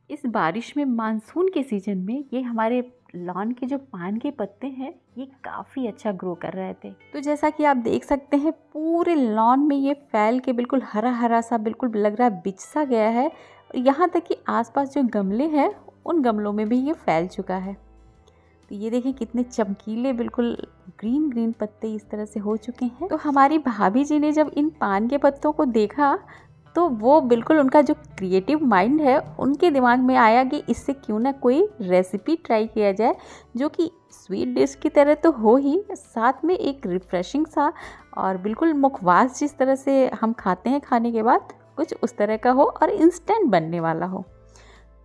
इस बारिश में मानसून के सीज़न में ये हमारे लॉन के जो पान के पत्ते हैं ये काफ़ी अच्छा ग्रो कर रहे थे। तो जैसा कि आप देख सकते हैं पूरे लॉन में ये फैल के बिल्कुल हरा हरा सा बिल्कुल लग रहा है बिछ सा गया है। और यहाँ तक कि आसपास जो गमले हैं उन गमलों में भी ये फैल चुका है। तो ये देखिए कितने चमकीले बिल्कुल ग्रीन ग्रीन पत्ते इस तरह से हो चुके हैं। तो हमारी भाभी जी ने जब इन पान के पत्तों को देखा तो वो बिल्कुल उनका जो क्रिएटिव माइंड है उनके दिमाग में आया कि इससे क्यों ना कोई रेसिपी ट्राई किया जाए जो कि स्वीट डिश की तरह तो हो ही, साथ में एक रिफ्रेशिंग सा और बिल्कुल मुखवास जिस तरह से हम खाते हैं खाने के बाद कुछ उस तरह का हो और इंस्टेंट बनने वाला हो।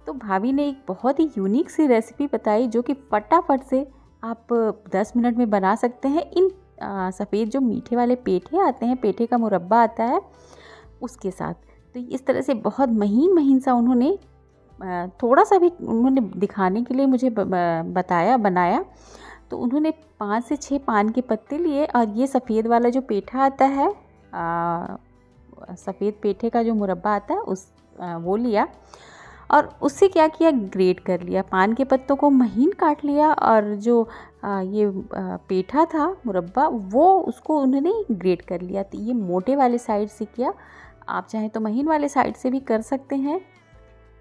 तो भाभी ने एक बहुत ही यूनिक सी रेसिपी बताई जो कि फटाफट से आप 10 मिनट में बना सकते हैं। इन सफ़ेद जो मीठे वाले पेठे आते हैं, पेठे का मुरब्बा आता है उसके साथ। तो इस तरह से बहुत महीन महीन सा उन्होंने थोड़ा सा भी उन्होंने दिखाने के लिए मुझे बनाया। तो उन्होंने 5 से 6 पान के पत्ते लिए और ये सफ़ेद वाला जो पेठा आता है, सफ़ेद पेठे का जो मुरब्बा आता है वो लिया और उससे क्या किया, ग्रेट कर लिया। पान के पत्तों को महीन काट लिया और जो ये पेठा था मुरब्बा वो उसको उन्होंने ग्रेट कर लिया। तो ये मोटे वाले साइड से किया, आप चाहें तो महीन वाले साइड से भी कर सकते हैं।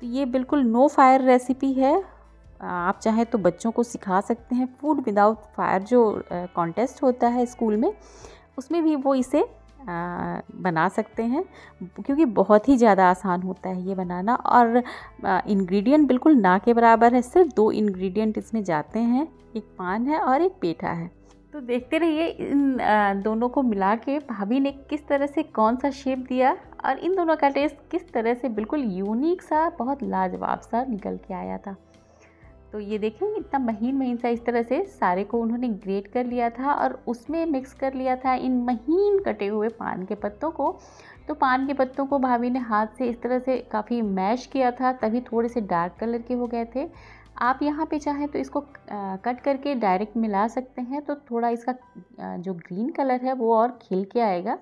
तो ये बिल्कुल नो फायर रेसिपी है, आप चाहें तो बच्चों को सिखा सकते हैं। फूड विदाउट फायर जो कॉन्टेस्ट होता है स्कूल में उसमें भी वो इसे बना सकते हैं क्योंकि बहुत ही ज़्यादा आसान होता है ये बनाना। और इंग्रेडिएंट बिल्कुल ना के बराबर है, सिर्फ 2 इंग्रेडिएंट इसमें जाते हैं, एक पान है और एक पेठा है। तो देखते रहिए इन दोनों को मिला के भाभी ने किस तरह से कौन सा शेप दिया और इन दोनों का टेस्ट किस तरह से बिल्कुल यूनिक सा बहुत लाजवाब सा निकल के आया था। तो ये देखें इतना महीन महीन सा इस तरह से सारे को उन्होंने ग्रेट कर लिया था और उसमें मिक्स कर लिया था इन महीन कटे हुए पान के पत्तों को। तो पान के पत्तों को भाभी ने हाथ से इस तरह से काफ़ी मैश किया था, तभी थोड़े से डार्क कलर के हो गए थे। आप यहाँ पे चाहें तो इसको कट करके डायरेक्ट मिला सकते हैं तो थोड़ा इसका जो ग्रीन कलर है वो और खिल के आएगा।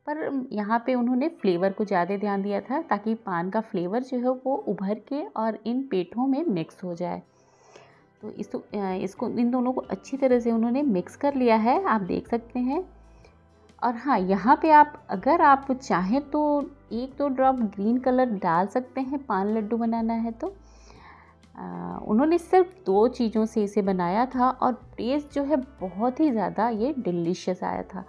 पर यहाँ पे उन्होंने फ्लेवर को ज़्यादा ध्यान दिया था ताकि पान का फ्लेवर जो है वो उभर के और इन पेठों में मिक्स हो जाए। तो इसको इन दोनों को अच्छी तरह से उन्होंने मिक्स कर लिया है, आप देख सकते हैं। और हाँ, यहाँ पे आप अगर आप चाहें तो 1-2 ड्रॉप ग्रीन कलर डाल सकते हैं, पान लड्डू बनाना है तो। उन्होंने सिर्फ 2 चीज़ों से इसे बनाया था और टेस्ट जो है बहुत ही ज़्यादा ये डिलीशियस आया था,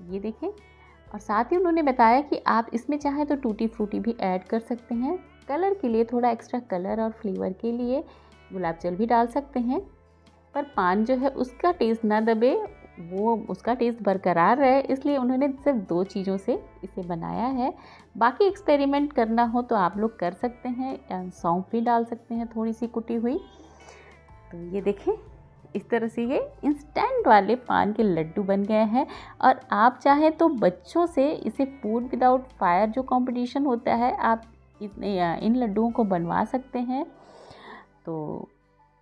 ये देखें। और साथ ही उन्होंने बताया कि आप इसमें चाहें तो टूटी फ्रूटी भी ऐड कर सकते हैं, कलर के लिए, थोड़ा एक्स्ट्रा कलर और फ्लेवर के लिए गुलाब जल भी डाल सकते हैं। पर पान जो है उसका टेस्ट ना दबे, वो उसका टेस्ट बरकरार रहे, इसलिए उन्होंने सिर्फ 2 चीज़ों से इसे बनाया है। बाकी एक्सपेरिमेंट करना हो तो आप लोग कर सकते हैं, सौंफ भी डाल सकते हैं थोड़ी सी कुटी हुई। तो ये देखें इस तरह से ये इंस्टेंट वाले पान के लड्डू बन गए हैं। और आप चाहें तो बच्चों से इसे फूड विदाउट फायर जो कंपटीशन होता है, आप इन लड्डुओं को बनवा सकते हैं। तो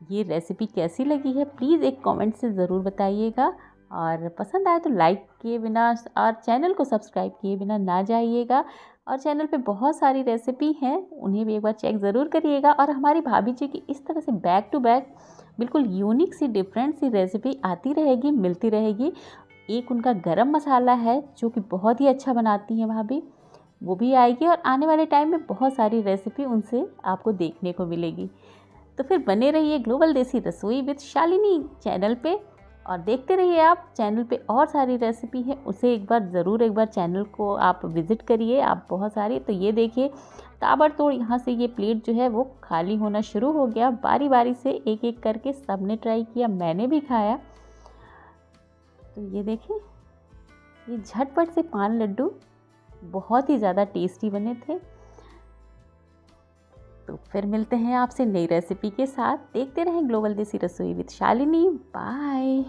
ये रेसिपी कैसी लगी है प्लीज़ एक कमेंट से ज़रूर बताइएगा और पसंद आए तो लाइक किए बिना और चैनल को सब्सक्राइब किए बिना ना जाइएगा। और चैनल पे बहुत सारी रेसिपी हैं, उन्हें भी एक बार चेक ज़रूर करिएगा। और हमारी भाभी जी की इस तरह से बैक टू बैक बिल्कुल यूनिक सी डिफरेंट सी रेसिपी आती रहेगी, मिलती रहेगी। एक उनका गरम मसाला है जो कि बहुत ही अच्छा बनाती हैं भाभी, वो भी आएगी। और आने वाले टाइम में बहुत सारी रेसिपी उनसे आपको देखने को मिलेगी। तो फिर बने रहिए ग्लोबल देसी रसोई विद शालिनी चैनल पे और देखते रहिए। आप चैनल पे और सारी रेसिपी है, उसे एक बार चैनल को आप विज़िट करिए, आप बहुत सारी। तो ये देखिए ताबड़तोड़ यहाँ से ये प्लेट जो है वो खाली होना शुरू हो गया। बारी बारी से एक एक करके सब ने ट्राई किया, मैंने भी खाया। तो ये देखें ये झटपट से पान लड्डू बहुत ही ज़्यादा टेस्टी बने थे। तो फिर मिलते हैं आपसे नई रेसिपी के साथ। देखते रहें ग्लोबल देसी रसोई विद शालिनी। बाय।